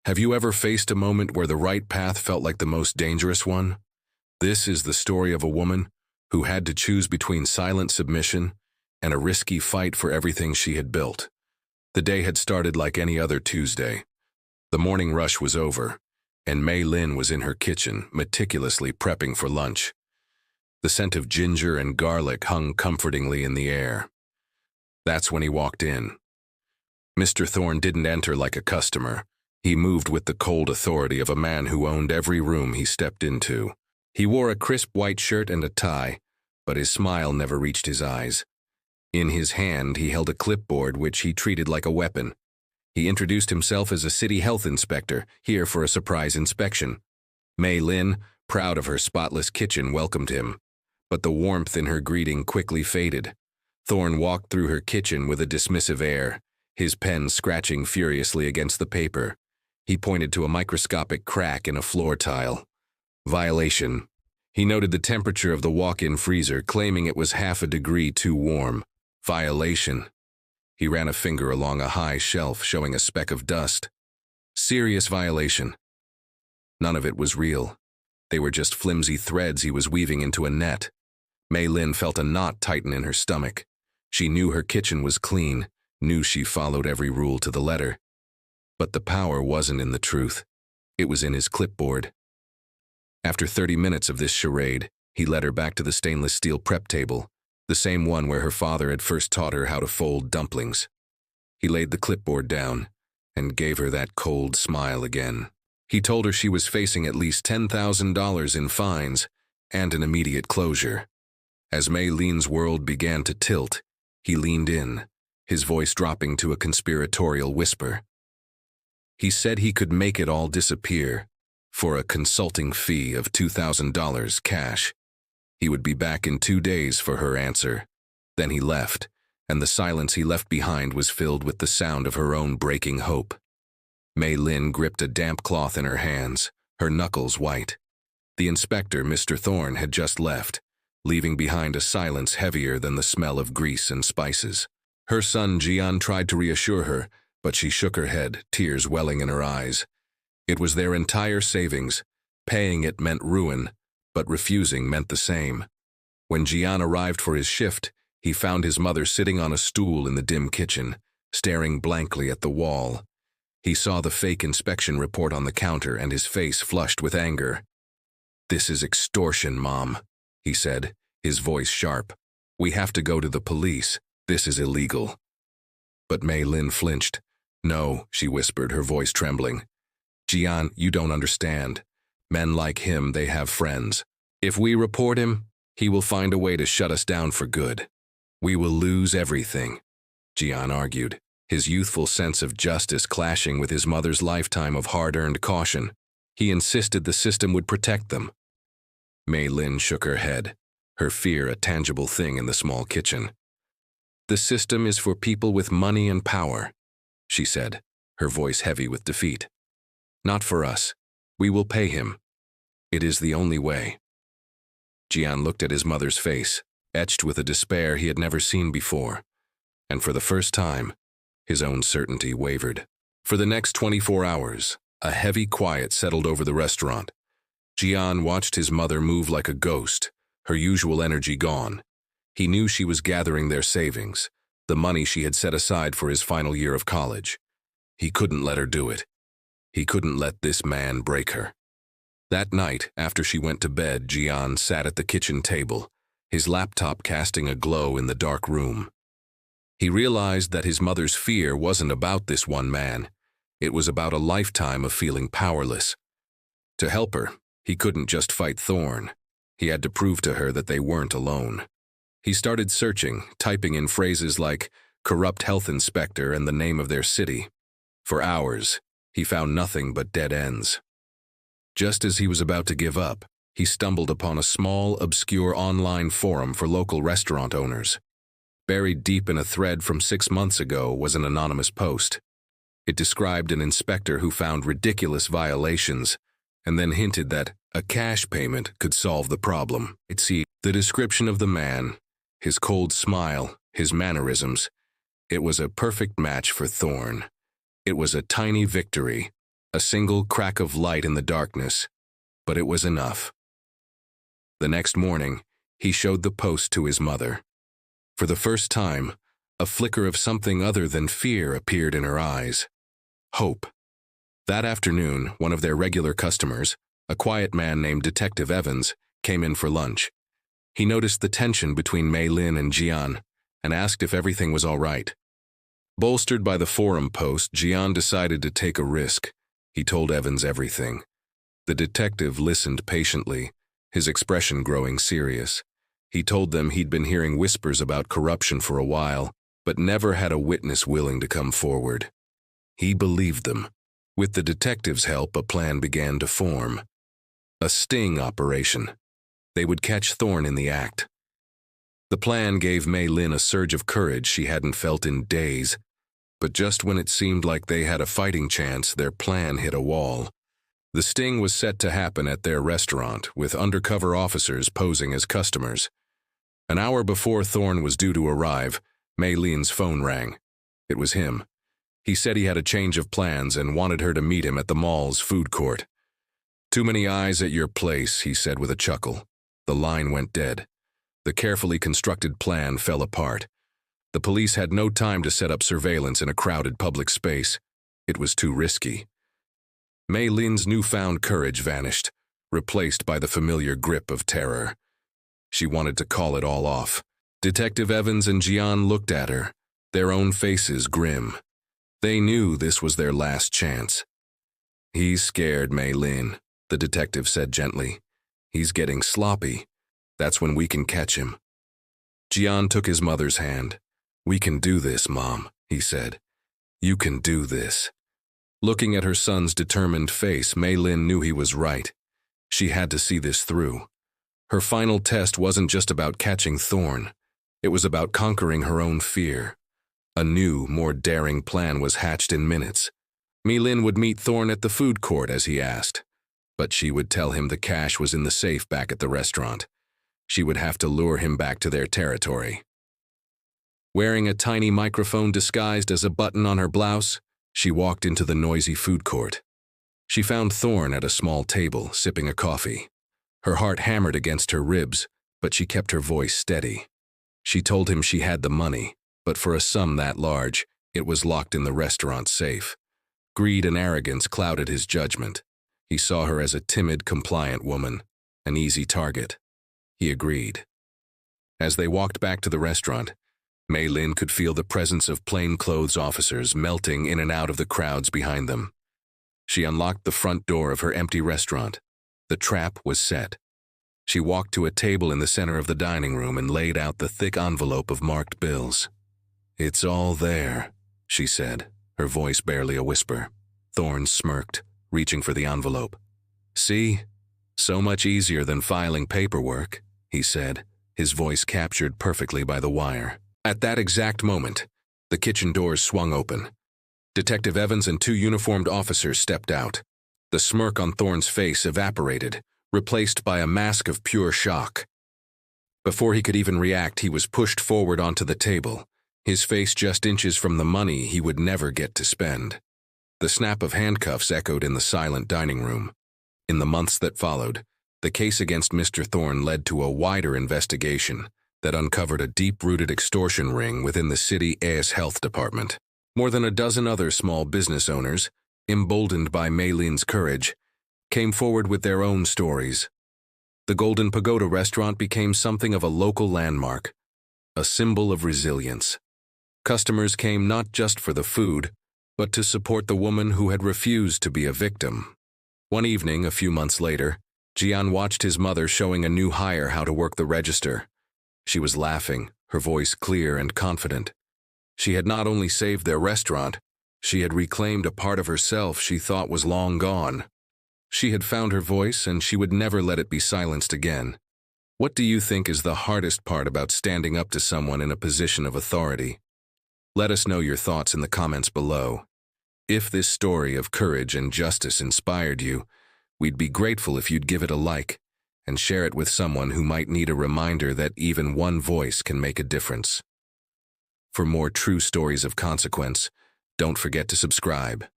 Have you ever faced a moment where the right path felt like the most dangerous one? This is the story of a woman who had to choose between silent submission and a risky fight for everything she had built. The day had started like any other Tuesday. The morning rush was over, and Mei Lin was in her kitchen, meticulously prepping for lunch. The scent of ginger and garlic hung comfortingly in the air. That's when he walked in. Mr. Thorne didn't enter like a customer. He moved with the cold authority of a man who owned every room he stepped into. He wore a crisp white shirt and a tie, but his smile never reached his eyes. In his hand, he held a clipboard which he treated like a weapon. He introduced himself as a city health inspector, here for a surprise inspection. Mei Lin, proud of her spotless kitchen, welcomed him, but the warmth in her greeting quickly faded. Thorne walked through her kitchen with a dismissive air, his pen scratching furiously against the paper. He pointed to a microscopic crack in a floor tile. Violation. He noted the temperature of the walk-in freezer, claiming it was half a degree too warm. Violation. He ran a finger along a high shelf, showing a speck of dust. Serious violation. None of it was real. They were just flimsy threads he was weaving into a net. Mei Lin felt a knot tighten in her stomach. She knew her kitchen was clean, knew she followed every rule to the letter. But the power wasn't in the truth. It was in his clipboard. After 30 minutes of this charade, he led her back to the stainless steel prep table, the same one where her father had first taught her how to fold dumplings. He laid the clipboard down and gave her that cold smile again. He told her she was facing at least $10,000 in fines and an immediate closure. As Mei Lin's world began to tilt, he leaned in, his voice dropping to a conspiratorial whisper. He said he could make it all disappear for a consulting fee of $2,000 cash. He would be back in 2 days for her answer. Then he left, and the silence he left behind was filled with the sound of her own breaking hope. Mei Lin gripped a damp cloth in her hands, her knuckles white. The inspector, Mr. Thorne, had just left, leaving behind a silence heavier than the smell of grease and spices. Her son Jian tried to reassure her, but she shook her head, tears welling in her eyes. It was their entire savings. Paying it meant ruin, but refusing meant the same. When Jian arrived for his shift, he found his mother sitting on a stool in the dim kitchen, staring blankly at the wall. He saw the fake inspection report on the counter and his face flushed with anger. "This is extortion, Mom," he said, his voice sharp. "We have to go to the police. This is illegal." But Mei Lin flinched. "No," she whispered, her voice trembling. "Jian, you don't understand. Men like him, they have friends. If we report him, he will find a way to shut us down for good. We will lose everything," Jian argued, his youthful sense of justice clashing with his mother's lifetime of hard-earned caution. He insisted the system would protect them. Mei Lin shook her head, her fear a tangible thing in the small kitchen. "The system is for people with money and power," she said, her voice heavy with defeat. "Not for us. We will pay him. It is the only way." Jian looked at his mother's face, etched with a despair he had never seen before, and for the first time, his own certainty wavered. For the next 24 hours, a heavy quiet settled over the restaurant. Jian watched his mother move like a ghost, her usual energy gone. He knew she was gathering their savings, the money she had set aside for his final year of college. He couldn't let her do it. He couldn't let this man break her. That night, after she went to bed, Jian sat at the kitchen table, his laptop casting a glow in the dark room. He realized that his mother's fear wasn't about this one man. It was about a lifetime of feeling powerless. To help her, he couldn't just fight Thorne. He had to prove to her that they weren't alone. He started searching, typing in phrases like corrupt health inspector and the name of their city. For hours, he found nothing but dead ends. Just as he was about to give up, he stumbled upon a small, obscure online forum for local restaurant owners. Buried deep in a thread from 6 months ago was an anonymous post. It described an inspector who found ridiculous violations and then hinted that a cash payment could solve the problem. The description of the man, his cold smile, his mannerisms, it was a perfect match for Thorne. It was a tiny victory, A single crack of light in the darkness, but it was enough. The next morning, he showed the post to his mother. For the first time, a flicker of something other than fear appeared in her eyes. Hope. That afternoon, one of their regular customers, a quiet man named Detective Evans, came in for lunch. He noticed the tension between Mei Lin and Jian and asked if everything was all right. Bolstered by the forum post, Jian decided to take a risk. He told Evans everything. The detective listened patiently, his expression growing serious. He told them he'd been hearing whispers about corruption for a while, but never had a witness willing to come forward. He believed them. With the detective's help, a plan began to form. A sting operation. They would catch Thorne in the act. The plan gave Mei Lin a surge of courage she hadn't felt in days, but just when it seemed like they had a fighting chance, their plan hit a wall. The sting was set to happen at their restaurant, with undercover officers posing as customers. An hour before Thorne was due to arrive, Mei Lin's phone rang. It was him. He said he had a change of plans and wanted her to meet him at the mall's food court. "Too many eyes at your place," he said with a chuckle. The line went dead. The carefully constructed plan fell apart. The police had no time to set up surveillance in a crowded public space. It was too risky. Mei Lin's newfound courage vanished, replaced by the familiar grip of terror. She wanted to call it all off. Detective Evans and Jian looked at her, their own faces grim. They knew this was their last chance. "He's scared, Mei Lin," the detective said gently. "He's getting sloppy. That's when we can catch him." Jian took his mother's hand. "We can do this, Mom," he said. "You can do this." Looking at her son's determined face, Mei Lin knew he was right. She had to see this through. Her final test wasn't just about catching Thorne. It was about conquering her own fear. A new, more daring plan was hatched in minutes. Mei Lin would meet Thorne at the food court as he asked, but she would tell him the cash was in the safe back at the restaurant. She would have to lure him back to their territory. Wearing a tiny microphone disguised as a button on her blouse, she walked into the noisy food court. She found Thorne at a small table, sipping a coffee. Her heart hammered against her ribs, but she kept her voice steady. She told him she had the money, but for a sum that large, it was locked in the restaurant safe. Greed and arrogance clouded his judgment. He saw her as a timid, compliant woman, an easy target. He agreed. As they walked back to the restaurant, Mei Lin could feel the presence of plainclothes officers melting in and out of the crowds behind them. She unlocked the front door of her empty restaurant. The trap was set. She walked to a table in the center of the dining room and laid out the thick envelope of marked bills. "It's all there," she said, her voice barely a whisper. Thorne smirked, reaching for the envelope. "See? So much easier than filing paperwork," he said, his voice captured perfectly by the wire. At that exact moment, the kitchen doors swung open. Detective Evans and two uniformed officers stepped out. The smirk on Thorne's face evaporated, replaced by a mask of pure shock. Before he could even react, he was pushed forward onto the table, his face just inches from the money he would never get to spend. The snap of handcuffs echoed in the silent dining room. In the months that followed, the case against Mr. Thorne led to a wider investigation that uncovered a deep-rooted extortion ring within the city's health department. More than a dozen other small business owners, emboldened by Mei Lin's courage, came forward with their own stories. The Golden Pagoda restaurant became something of a local landmark, a symbol of resilience. Customers came not just for the food, but to support the woman who had refused to be a victim. One evening, a few months later, Jian watched his mother showing a new hire how to work the register. She was laughing, her voice clear and confident. She had not only saved their restaurant, she had reclaimed a part of herself she thought was long gone. She had found her voice, and she would never let it be silenced again. What do you think is the hardest part about standing up to someone in a position of authority? Let us know your thoughts in the comments below. If this story of courage and justice inspired you, we'd be grateful if you'd give it a like and share it with someone who might need a reminder that even one voice can make a difference. For more true stories of consequence, don't forget to subscribe.